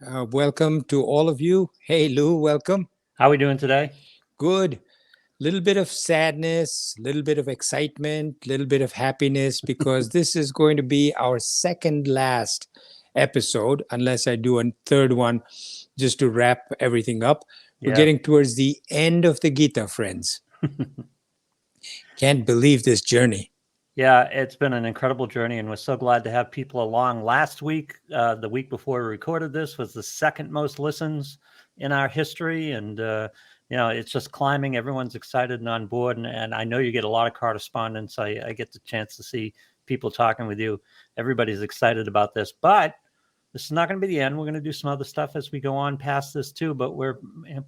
Welcome to all of you. Hey, Lou, welcome. How are we doing today? Good. Little bit of sadness, little bit of excitement, little bit of happiness, because this is going to be our second last episode, unless I do a third one just to wrap everything up. We're Yeah. getting towards the end of the Gita, friends. Can't believe this journey. Yeah, it's been an incredible journey, and we're so glad to have people along. Last week, the week before we recorded this, was the second most listens in our history, and it's just climbing. Everyone's excited and on board, and I know you get a lot of correspondence. I get the chance to see people talking with you. Everybody's excited about this, but this is not going to be the end. We're going to do some other stuff as we go on past this too, but we're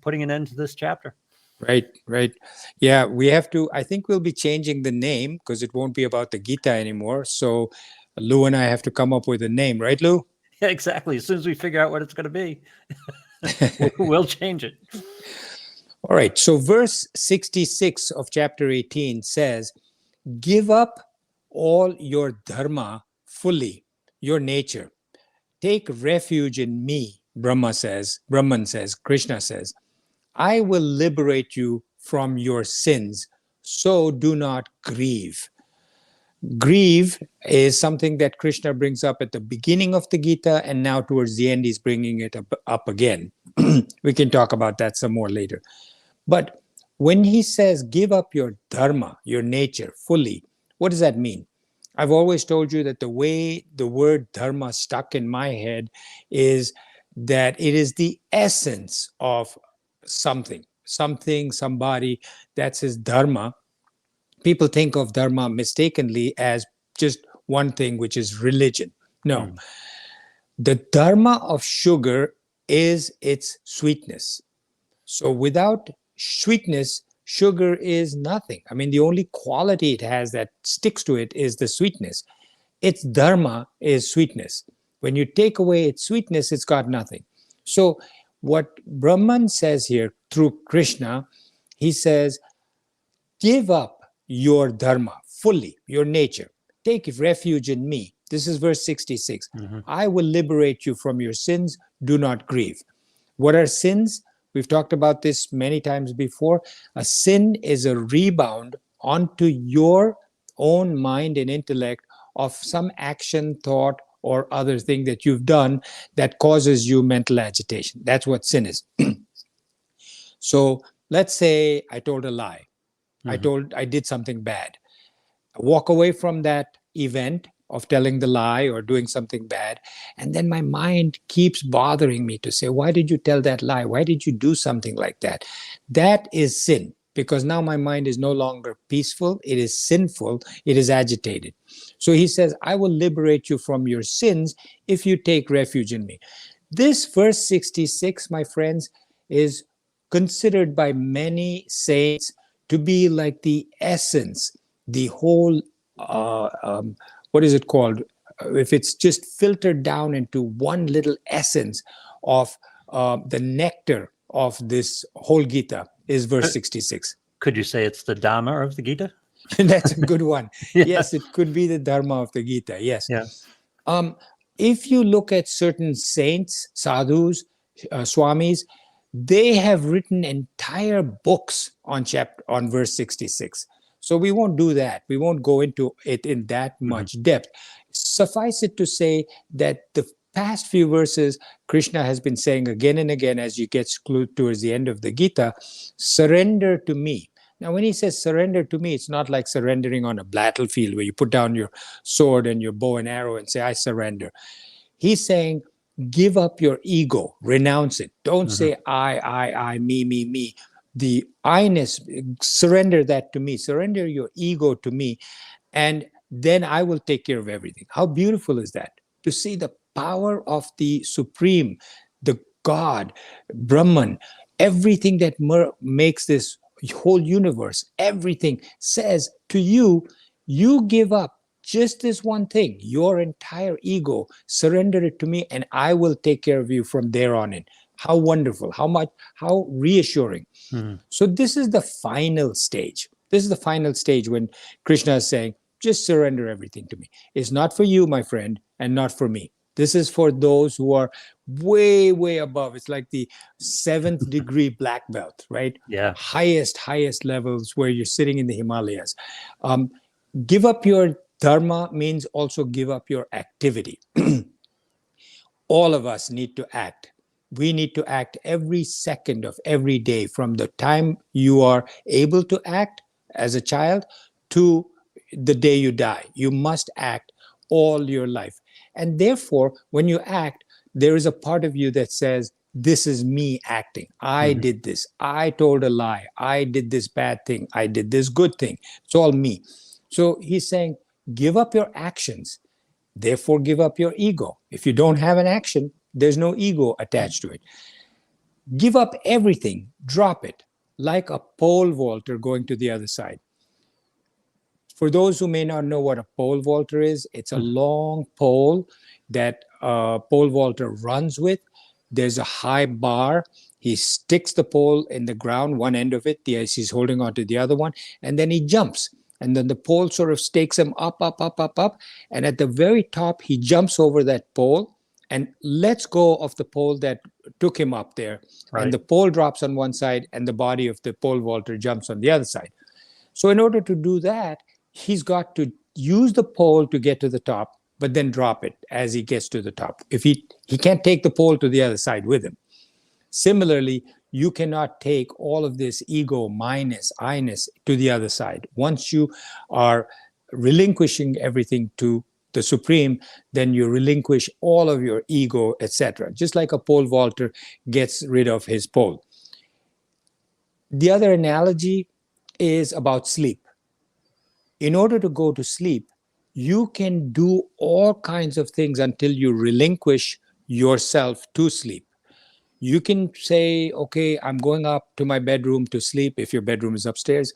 putting an end to this chapter. Right. Yeah, we have to, I think we'll be changing the name because it won't be about the Gita anymore. So Lou and I have to come up with a name, right, Lou? Yeah, exactly. As soon as we figure out what it's going to be, we'll change it. All right. So verse 66 of chapter 18 says, give up all your dharma fully, your nature. Take refuge in me, Brahman says, Krishna says, I will liberate you from your sins, so do not grieve. Grieve is something that Krishna brings up at the beginning of the Gita, and now towards the end he's bringing it up again. We can talk about that some more later. But when he says give up your dharma, your nature, fully, what does that mean? I've always told you that the way the word dharma stuck in my head is that it is the essence of something, somebody. That's his dharma. People think of dharma mistakenly as just one thing, which is religion. No. The dharma of sugar is its sweetness. So without sweetness, sugar is nothing. I mean, the only quality it has that sticks to it is the sweetness. Its dharma is sweetness. When you take away its sweetness, it's got nothing. So what Brahman says here through Krishna, he says, give up your dharma fully, your nature. Take refuge in me. This is verse 66. I will liberate you from your sins. Do not grieve. What are sins? We've talked about this many times before. A sin is a rebound onto your own mind and intellect of some action, thought, or other thing that you've done that causes you mental agitation. That's what sin is. So let's say I told a lie. I did something bad. I walk away from that event of telling the lie or doing something bad, and then my mind keeps bothering me to say, why did you tell that lie? Why did you do something like that? That is sin, because now my mind is no longer peaceful. It is sinful. It is agitated. So he says, I will liberate you from your sins if you take refuge in me. This verse 66, my friends, is considered by many saints to be like the essence, the whole, what is it called? If it's just filtered down into one little essence of the nectar of this whole Gita is verse 66. Could you say it's the Dharma of the Gita? That's a good one. Yeah. Yes, it could be the Dharma of the Gita. Yes. Yeah. If you look at certain saints, sadhus, swamis, they have written entire books on verse 66. So we won't do that. We won't go into it in that much depth. Suffice it to say that the past few verses, Krishna has been saying again and again as you get towards the end of the Gita, surrender to me. Now, when he says surrender to me, it's not like surrendering on a battlefield where you put down your sword and your bow and arrow and say, I surrender. He's saying, give up your ego, renounce it. Don't say I, me. The I-ness, surrender that to me. Surrender your ego to me, and then I will take care of everything. How beautiful is that? To see the power of the Supreme, the God, Brahman, everything that makes this whole universe, everything says to you, you give up just this one thing, your entire ego, surrender it to me, and I will take care of you from there on in. How wonderful, how reassuring. So this is the final stage. This is the final stage when Krishna is saying, just surrender everything to me. It's not for you, my friend, and not for me. This is for those who are way, way above. It's like the 7th degree black belt, right? Yeah. Highest levels where you're sitting in the Himalayas. Give up your dharma means also give up your activity. All of us need to act. We need to act every second of every day, from the time you are able to act as a child to the day you die. You must act all your life. And therefore, when you act, there is a part of you that says, this is me acting. I Mhm. did this. I told a lie. I did this bad thing. I did this good thing. It's all me. So he's saying, give up your actions. Therefore, give up your ego. If you don't have an action, there's no ego attached to it. Give up everything, drop it, like a pole vaulter going to the other side. For those who may not know what a pole vaulter is, it's a long pole that a pole vaulter runs with. There's a high bar. He sticks the pole in the ground, one end of it, he's holding on to the other one, and then he jumps. And then the pole sort of stakes him up. And at the very top, he jumps over that pole and lets go of the pole that took him up there. Right. And the pole drops on one side and the body of the pole vaulter jumps on the other side. So in order to do that, he's got to use the pole to get to the top, but then drop it as he gets to the top. If he can't take the pole to the other side with him. Similarly, you cannot take all of this ego, minus, I-ness to the other side. Once you are relinquishing everything to the Supreme, then you relinquish all of your ego, etc. Just like a pole vaulter gets rid of his pole. The other analogy is about sleep. In order to go to sleep, you can do all kinds of things until you relinquish yourself to sleep. You can say, okay, I'm going up to my bedroom to sleep. If your bedroom is upstairs,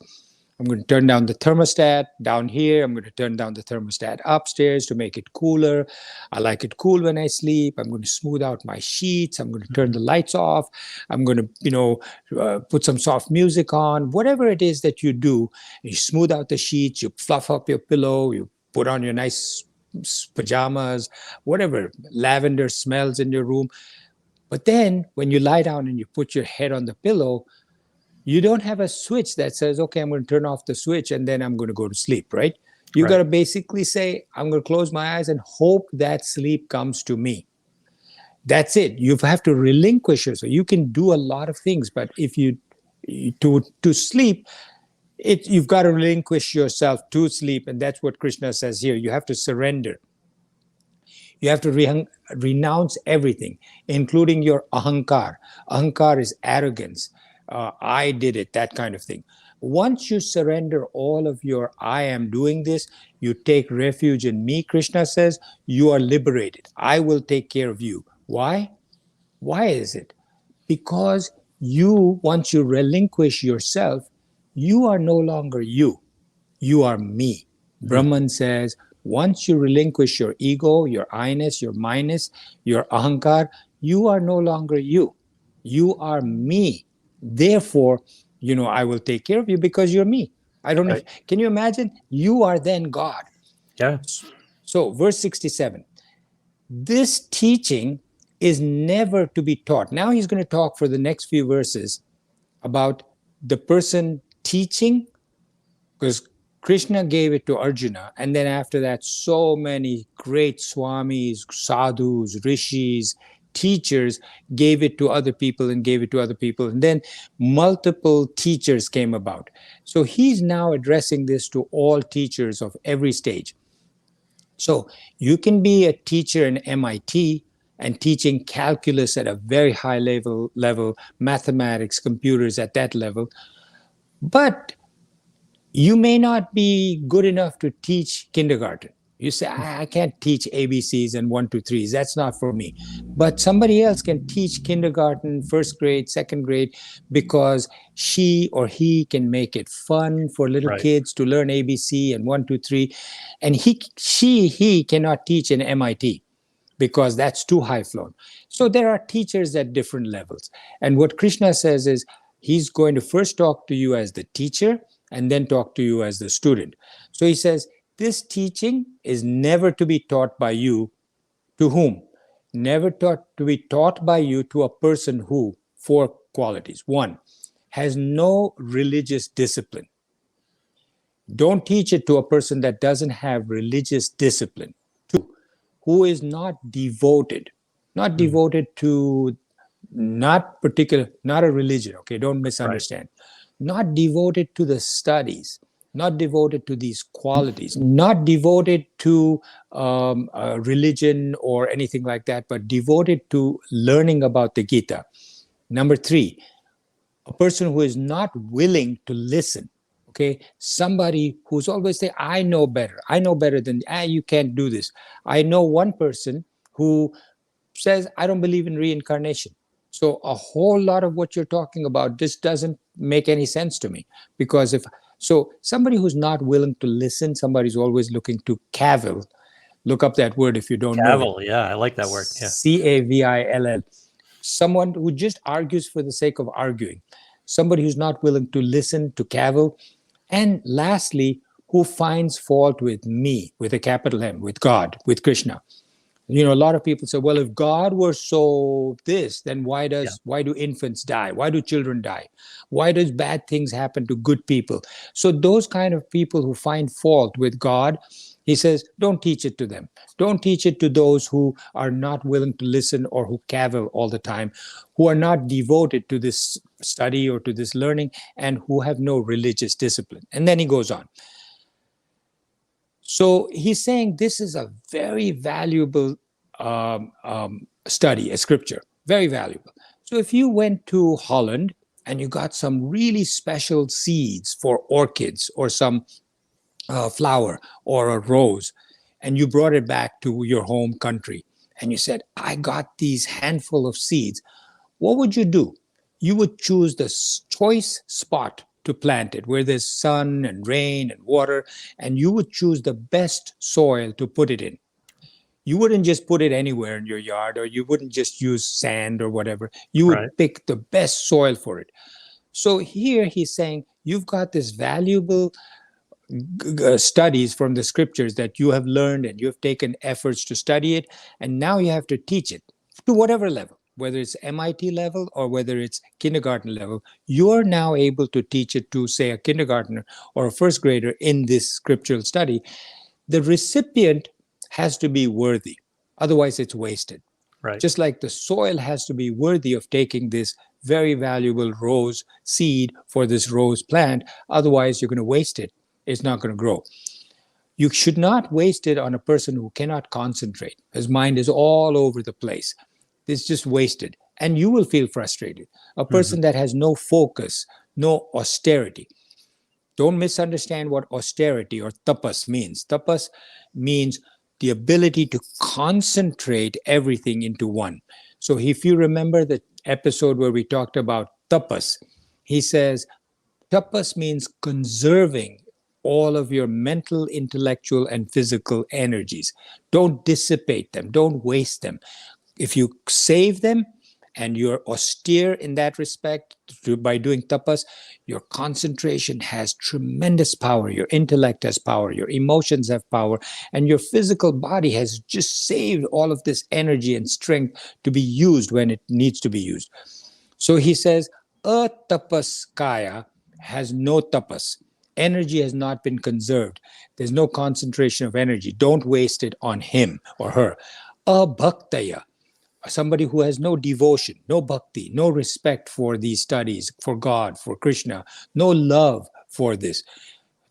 I'm going to turn down the thermostat down here. I'm going to turn down the thermostat upstairs to make it cooler. I like it cool when I sleep. I'm going to smooth out my sheets. I'm going to turn the lights off. I'm going to, put some soft music on. Whatever it is that you do, you smooth out the sheets, you fluff up your pillow, you put on your nice pajamas, whatever, lavender smells in your room. But then when you lie down and you put your head on the pillow, you don't have a switch that says, okay, I'm going to turn off the switch and then I'm going to go to sleep, right? You got to basically say, I'm going to close my eyes and hope that sleep comes to me. That's it. You have to relinquish yourself. You can do a lot of things, but if to sleep, you've got to relinquish yourself to sleep. And that's what Krishna says here. You have to surrender. You have to renounce everything, including your ahankar. Ahankar is arrogance. I did it, that kind of thing. Once you surrender all of your I am doing this, you take refuge in me, Krishna says, you are liberated. I will take care of you. Why? Why is it? Because once you relinquish yourself, you are no longer you. You are me. Brahman says, once you relinquish your ego, your I-ness, your minus, your ahankar, you are no longer you. You are me. Therefore, I will take care of you because you're me. I don't know. Can you imagine? You are then God. Yeah. So, verse 67. This teaching is never to be taught. Now he's going to talk for the next few verses about the person teaching, because Krishna gave it to Arjuna, and then after that, so many great swamis, sadhus, rishis, teachers gave it to other people and gave it to other people, and then multiple teachers came about. So he's now addressing this to all teachers of every stage. So you can be a teacher in MIT and teaching calculus at a very high level, mathematics, computers at that level, but you may not be good enough to teach kindergarten. You say, I can't teach ABCs and 1, 2, 3s. That's not for me. But somebody else can teach kindergarten, first grade, second grade, because she or he can make it fun for little kids to learn ABC and 1, 2, 3. And he cannot teach in MIT because that's too high flown. So there are teachers at different levels. And what Krishna says is, he's going to first talk to you as the teacher and then talk to you as the student. So he says, this teaching is never to be taught by you. To whom? never taught to be taught by you to a person who, 4 qualities. 1, has no religious discipline. Don't teach it to a person that doesn't have religious discipline. 2, who is not devoted, not devoted to, not a religion, okay? Don't misunderstand. Not devoted to the studies, not devoted to these qualities, not devoted to religion or anything like that, but devoted to learning about the Gita. Number 3, a person who is not willing to listen. Okay, somebody who's always saying, I know better than, you can't do this. I know one person who says, I don't believe in reincarnation. So a whole lot of what you're talking about just doesn't make any sense to me. Because somebody who's not willing to listen, somebody who's always looking to cavil, look up that word if you don't know it. Cavil, yeah, I like that word. Yeah. Cavill. Someone who just argues for the sake of arguing. Somebody who's not willing to listen, to cavil. And lastly, who finds fault with me, with a capital M, with God, with Krishna. You know, a lot of people say, well, if God were so this, then why do infants die? Why do children die? Why does bad things happen to good people? So those kind of people who find fault with God, he says, don't teach it to them. Don't teach it to those who are not willing to listen or who cavil all the time, who are not devoted to this study or to this learning, and who have no religious discipline. And then he goes on. So he's saying this is a very valuable study, a scripture, very valuable. So if you went to Holland and you got some really special seeds for orchids or some flower or a rose, and you brought it back to your home country, and you said, I got these handful of seeds, what would you do? You would choose the choice spot to plant it, where there's sun and rain and water, and you would choose the best soil to put it in. You wouldn't just put it anywhere in your yard, or you wouldn't just use sand or whatever. You would pick the best soil for it. So here he's saying, you've got this valuable studies from the scriptures that you have learned, and you have taken efforts to study it, and now you have to teach it to whatever level, whether it's MIT level or whether it's kindergarten level. You're now able to teach it to, say, a kindergartner or a first grader in this scriptural study. The recipient has to be worthy, otherwise it's wasted. Right. Just like the soil has to be worthy of taking this very valuable rose seed for this rose plant, otherwise you're going to waste it. It's not going to grow. You should not waste it on a person who cannot concentrate. His mind is all over the place. It's just wasted. And you will feel frustrated. A person that has no focus, no austerity. Don't misunderstand what austerity or tapas means. Tapas means the ability to concentrate everything into one. So if you remember the episode where we talked about tapas, he says, tapas means conserving all of your mental, intellectual, and physical energies. Don't dissipate them. Don't waste them. If you save them and you're austere in that respect by doing tapas, your concentration has tremendous power. Your intellect has power. Your emotions have power. And your physical body has just saved all of this energy and strength to be used when it needs to be used. So he says, a tapas kaya has no tapas. Energy has not been conserved. There's no concentration of energy. Don't waste it on him or her. A bhaktaya, somebody who has no devotion, no bhakti, no respect for these studies, for God, for Krishna, no love for this.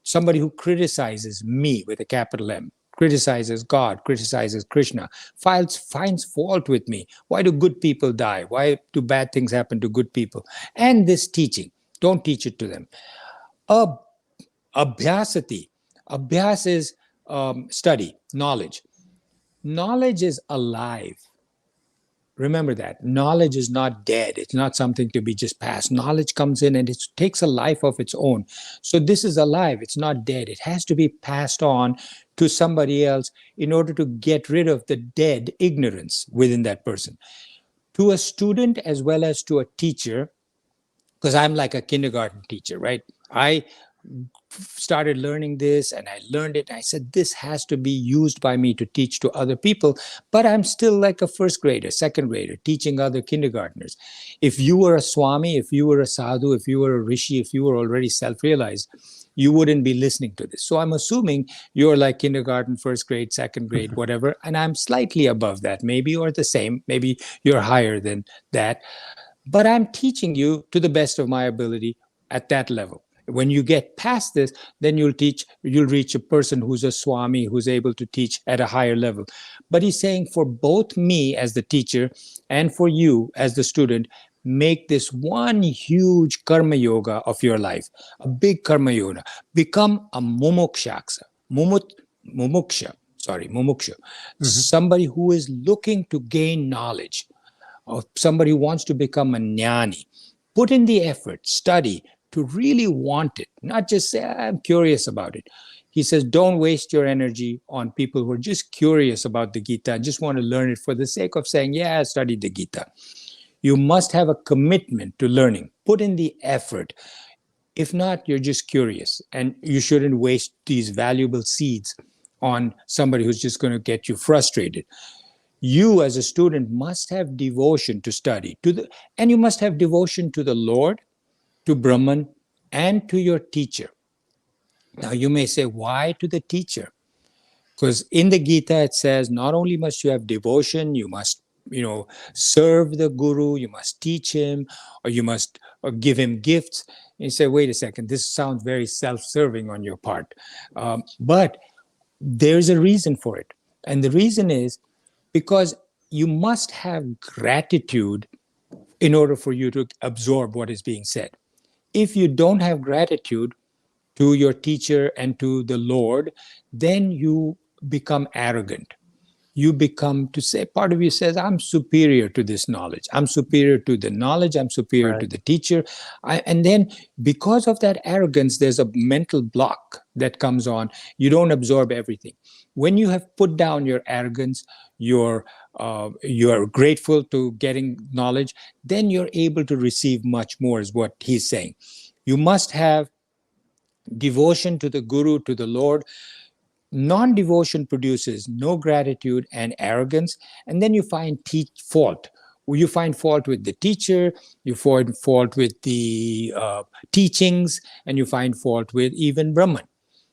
Somebody who criticizes me with a capital M, criticizes God, criticizes Krishna, finds fault with me. Why do good people die? Why do bad things happen to good people? And this teaching, don't teach it to them. Abhyasati. Abhyas is study, knowledge. Knowledge is alive. Remember that. Knowledge is not dead. It's not something to be just passed. Knowledge comes in and it takes a life of its own. So this is alive. It's not dead. It has to be passed on to somebody else in order to get rid of the dead ignorance within that person. To a student as well as to a teacher, because I'm like a kindergarten teacher, right? started learning this and I learned it. I said, this has to be used by me to teach to other people, but I'm still like a first grader, second grader, teaching other kindergartners. If you were a Swami, if you were a sadhu, if you were a rishi, if you were already self-realized, you wouldn't be listening to this. So I'm assuming you're like kindergarten, first grade, second grade, whatever, and I'm slightly above that, maybe, or the same, maybe you're higher than that. But I'm teaching you to the best of my ability at that level. When you get past this, then you'll reach a person who's a Swami, who's able to teach at a higher level. But he's saying for both me as the teacher and for you as the student, make this one huge karma yoga of your life, a big karma yoga. Become a mumuksha, somebody who is looking to gain knowledge, or somebody who wants to become a jnani. Put in the effort, study, to really want it, not just say, I'm curious about it. He says, don't waste your energy on people who are just curious about the Gita and just want to learn it for the sake of saying, yeah, I studied the Gita. You must have a commitment to learning. Put in the effort. If not, you're just curious, and you shouldn't waste these valuable seeds on somebody who's just going to get you frustrated. You as a student must have devotion to study, and you must have devotion to the Lord, to Brahman, and to your teacher. Now you may say, why to the teacher? Because in the Gita it says, not only must you have devotion, you must, serve the Guru, you must teach him, or you must give him gifts. And you say, wait a second, this sounds very self-serving on your part. But there's a reason for it. And the reason is because you must have gratitude in order for you to absorb what is being said. If you don't have gratitude to your teacher and to the Lord, then you become arrogant. You become to say, part of you says, I'm superior to this knowledge. I'm superior to the knowledge. I'm superior to the teacher. And then because of that arrogance, there's a mental block that comes on. You don't absorb everything. When you have put down your arrogance, you're grateful to getting knowledge, then you're able to receive much more, is what he's saying. You must have devotion to the Guru, to the Lord. Non-devotion produces no gratitude and arrogance, and then you find fault. You find fault with the teacher, you find fault with the teachings, and you find fault with even Brahman.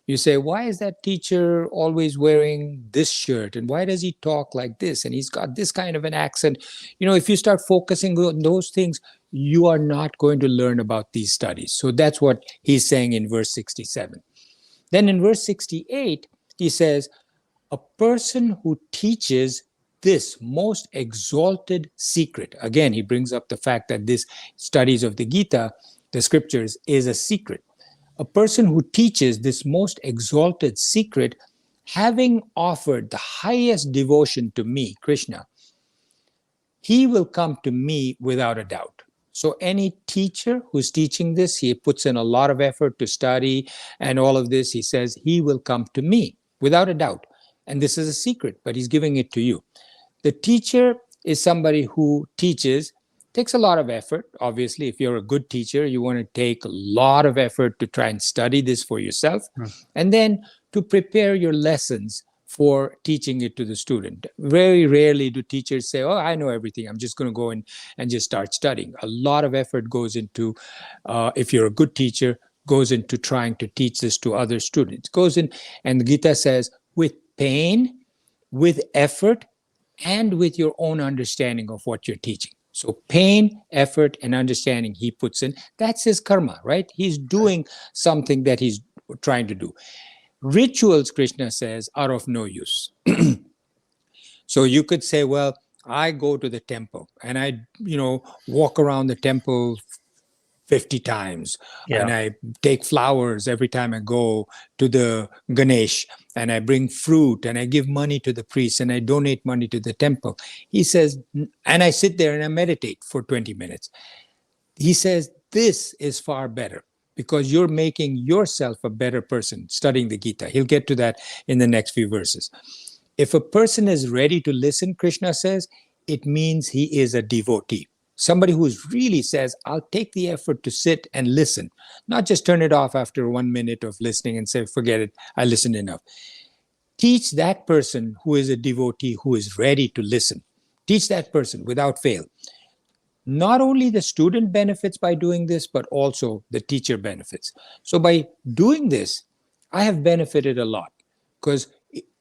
You say, why is that teacher always wearing this shirt? And why does he talk like this? And he's got this kind of an accent. If you start focusing on those things, you are not going to learn about these studies. So that's what he's saying in verse 67. Then in verse 68, he says, a person who teaches this most exalted secret. Again, he brings up the fact that this studies of the Gita, the scriptures, is a secret. A person who teaches this most exalted secret, having offered the highest devotion to me, Krishna, he will come to me without a doubt. So any teacher who's teaching this, he puts in a lot of effort to study and all of this, he says, he will come to me without a doubt. And this is a secret, but he's giving it to you. The teacher is somebody who takes a lot of effort. Obviously, if you're a good teacher, you want to take a lot of effort to try and study this for yourself, and then to prepare your lessons for teaching it to the student. Very rarely do teachers say, oh, I know everything, I'm just going to go in and just start studying. A lot of effort goes into, if you're a good teacher, goes into trying to teach this to other students. Goes in, and the Gita says, with pain, with effort, and with your own understanding of what you're teaching. So pain, effort, and understanding he puts in. That's his karma, right? He's doing something that he's trying to do. Rituals, Krishna says, are of no use. So you could say, well, I go to the temple and I, walk around the temple 50 times. And I take flowers every time I go to the Ganesh, and I bring fruit, and I give money to the priest, and I donate money to the temple. He says, and I sit there and I meditate for 20 minutes. He says, this is far better because you're making yourself a better person studying the Gita. He'll get to that in the next few verses. If a person is ready to listen, Krishna says, it means he is a devotee. Somebody who really says, I'll take the effort to sit and listen, not just turn it off after 1 minute of listening and say, forget it, I listened enough. Teach that person who is a devotee, who is ready to listen. Teach that person without fail. Not only the student benefits by doing this, but also the teacher benefits. So by doing this, I have benefited a lot because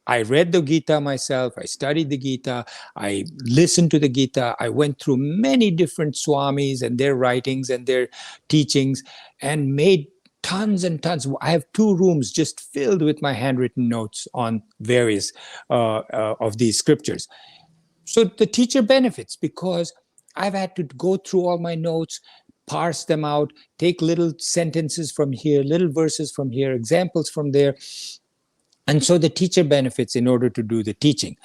I read the Gita myself, I studied the Gita, I listened to the Gita, I went through many different swamis and their writings and their teachings and made tons and tons. I have 2 rooms just filled with my handwritten notes on various of these scriptures. So the teacher benefits because I've had to go through all my notes, parse them out, take little sentences from here, little verses from here, examples from there. And so the teacher benefits in order to do the teaching.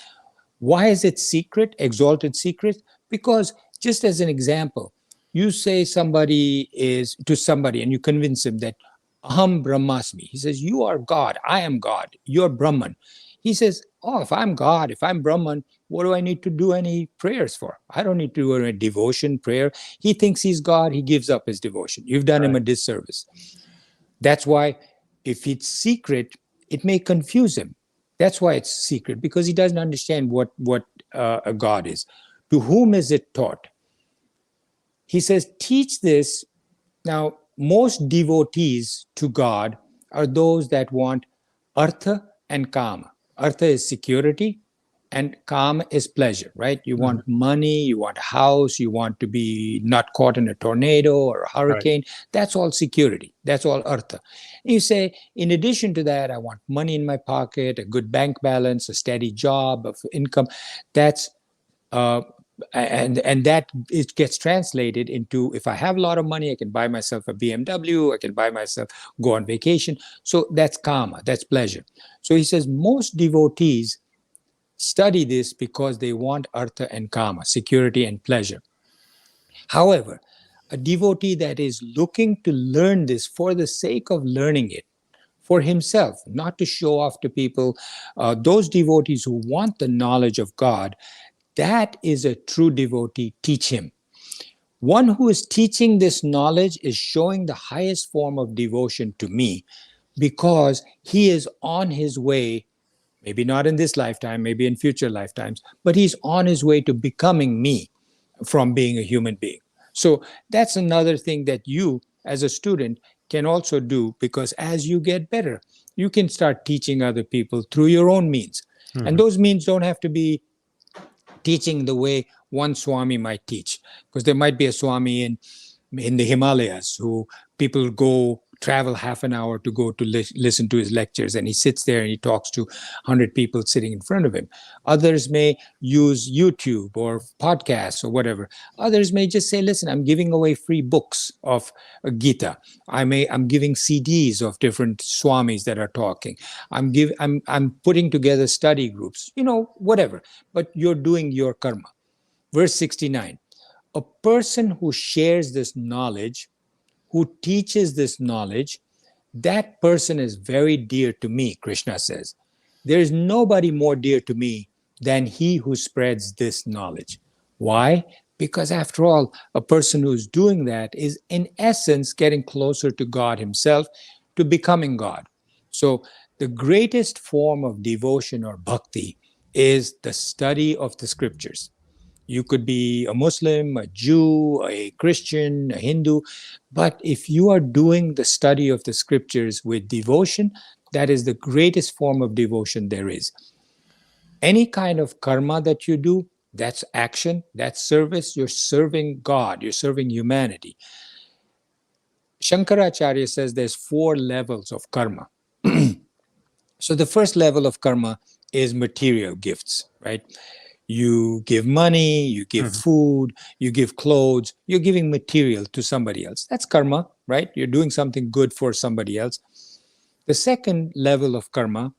Why is it secret, exalted secret? Because just as an example, you say somebody is to somebody and you convince him that Aham Brahmasmi. He says, you are God, I am God, you're Brahman. He says, oh, if I'm God, if I'm Brahman, what do I need to do any prayers for? I don't need to do a devotion prayer. He thinks he's God, he gives up his devotion. You've done him a disservice. That's why if it's secret, it may confuse him. That's why it's secret, because he doesn't understand what a God is. To whom is it taught? He says, teach this. Now, most devotees to God are those that want artha and kama. Artha is security and kama is pleasure, right? You want money, you want a house, you want to be not caught in a tornado or a hurricane. Right. That's all security. That's all artha. And you say, in addition to that, I want money in my pocket, a good bank balance, a steady job of income. That's and that it gets translated into, if I have a lot of money, I can buy myself a BMW, I can buy myself, go on vacation. So that's kama, that's pleasure. So he says most devotees study this because they want artha and kama, security and pleasure. However, a devotee that is looking to learn this for the sake of learning it, for himself, not to show off to people, those devotees who want the knowledge of God, that is a true devotee. Teach him. One who is teaching this knowledge is showing the highest form of devotion to me because he is on his way, maybe not in this lifetime, maybe in future lifetimes, but he's on his way to becoming me from being a human being. So that's another thing that you, as a student, can also do, because as you get better, you can start teaching other people through your own means. Mm-hmm. And those means don't have to be teaching the way one Swami might teach, because there might be a Swami in the Himalayas who people go travel half an hour to go to listen to his lectures, and he sits there and he talks to 100 people sitting in front of him. Others may use YouTube or podcasts or whatever. Others may just say, listen, I'm giving away free books of Gita. I'm giving CDs of different Swamis that are talking. I'm putting together study groups, whatever. But you're doing your karma. Verse 69, a person who shares this knowledge, who teaches this knowledge, that person is very dear to me, Krishna says. There is nobody more dear to me than he who spreads this knowledge. Why? Because after all, a person who's doing that is in essence getting closer to God himself, to becoming God. So the greatest form of devotion or bhakti is the study of the scriptures. You could be a Muslim, a Jew, a Christian, a Hindu, but if you are doing the study of the scriptures with devotion, that is the greatest form of devotion there is. Any kind of karma that you do, that's action, that's service. You're serving God, you're serving humanity. Shankaracharya says there's 4 levels of karma. So the first level of karma is material gifts, right? You give money, you give food, you give clothes, you're giving material to somebody else. That's karma, right? You're doing something good for somebody else. The second level of karma,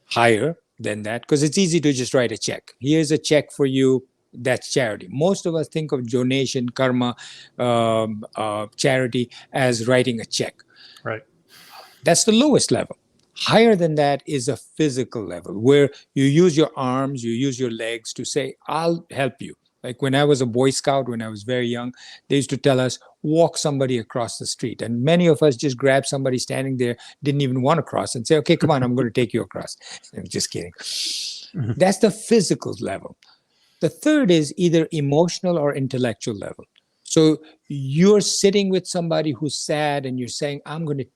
higher than that, because it's easy to just write a check. Here's a check for you, that's charity. Most of us think of donation, karma, charity as writing a check. Right. That's the lowest level. Higher than that is a physical level where you use your arms, you use your legs to say, I'll help you. Like when I was a Boy Scout, when I was very young, they used to tell us, walk somebody across the street. And many of us just grabbed somebody standing there, didn't even want to cross, and say, okay, come on, I'm going to take you across. I'm just kidding. That's the physical level. The third is either emotional or intellectual level. So you're sitting with somebody who's sad and you're saying, I'm going to,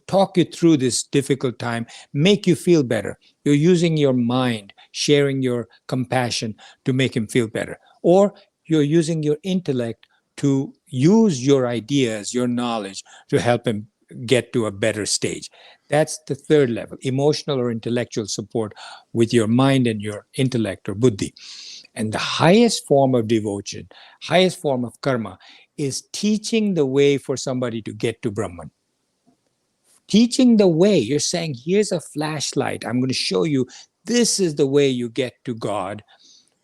talk you through this difficult time, make you feel better. You're using your mind, sharing your compassion to make him feel better. Or you're using your intellect to use your ideas, your knowledge to help him get to a better stage. That's the third level, emotional or intellectual support with your mind and your intellect or buddhi. And the highest form of devotion, highest form of karma is teaching the way for somebody to get to Brahman. Teaching the way. You're saying, here's a flashlight. I'm going to show you this is the way you get to God.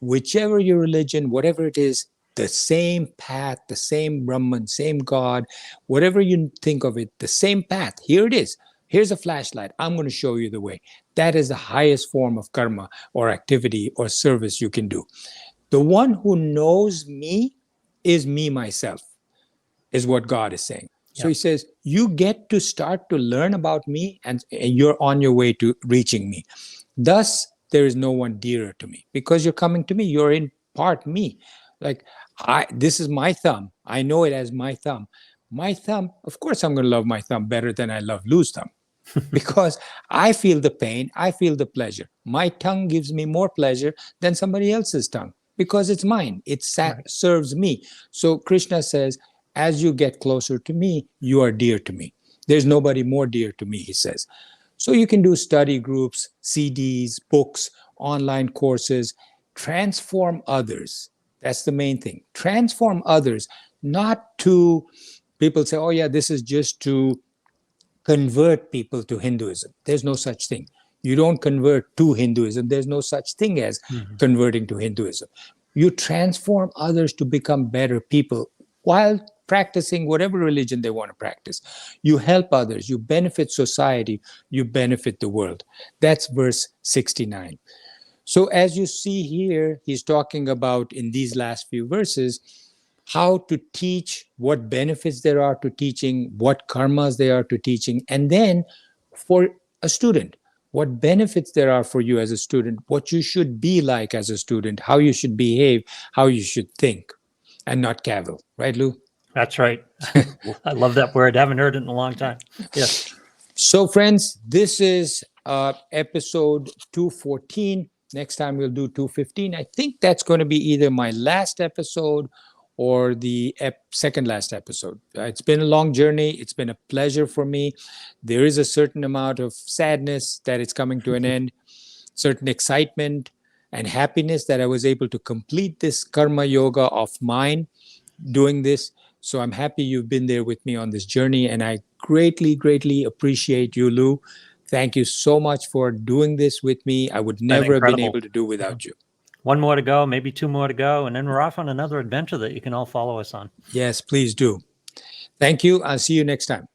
Whichever your religion, whatever it is, the same path, the same Brahman, same God, whatever you think of it, the same path. Here it is. Here's a flashlight. I'm going to show you the way. That is the highest form of karma or activity or service you can do. The one who knows me is me myself, is what God is saying. So he says, you get to start to learn about me and you're on your way to reaching me. Thus, there is no one dearer to me because you're coming to me. You're in part me. Like, this is my thumb. I know it as my thumb. My thumb, of course, I'm going to love my thumb better than I love Lou's thumb because I feel the pain. I feel the pleasure. My tongue gives me more pleasure than somebody else's tongue because it's mine. It serves me. So Krishna says, as you get closer to me, you are dear to me. There's nobody more dear to me, he says. So you can do study groups, CDs, books, online courses, transform others. That's the main thing. Transform others, not to, people say, oh yeah, this is just to convert people to Hinduism. There's no such thing. You don't convert to Hinduism. There's no such thing as converting to Hinduism. You transform others to become better people while practicing whatever religion they want to practice. You help others, you benefit society, you benefit the world. That's verse 69. So as you see here, he's talking about in these last few verses, how to teach, what benefits there are to teaching, what karmas there are to teaching, and then for a student, what benefits there are for you as a student, what you should be like as a student, how you should behave, how you should think, and not cavil. Right, Lou? That's right. I love that word. I haven't heard it in a long time. Yes. So, friends, this is episode 214. Next time we'll do 215. I think that's going to be either my last episode or the second last episode. It's been a long journey. It's been a pleasure for me. There is a certain amount of sadness that it's coming to an end, certain excitement and happiness that I was able to complete this karma yoga of mine doing this. So I'm happy you've been there with me on this journey, and I greatly, greatly appreciate you, Lou. Thank you so much for doing this with me. I would never have been able to do without you. One more to go, maybe two more to go, and then we're off on another adventure that you can all follow us on. Yes, please do. Thank you. I'll see you next time.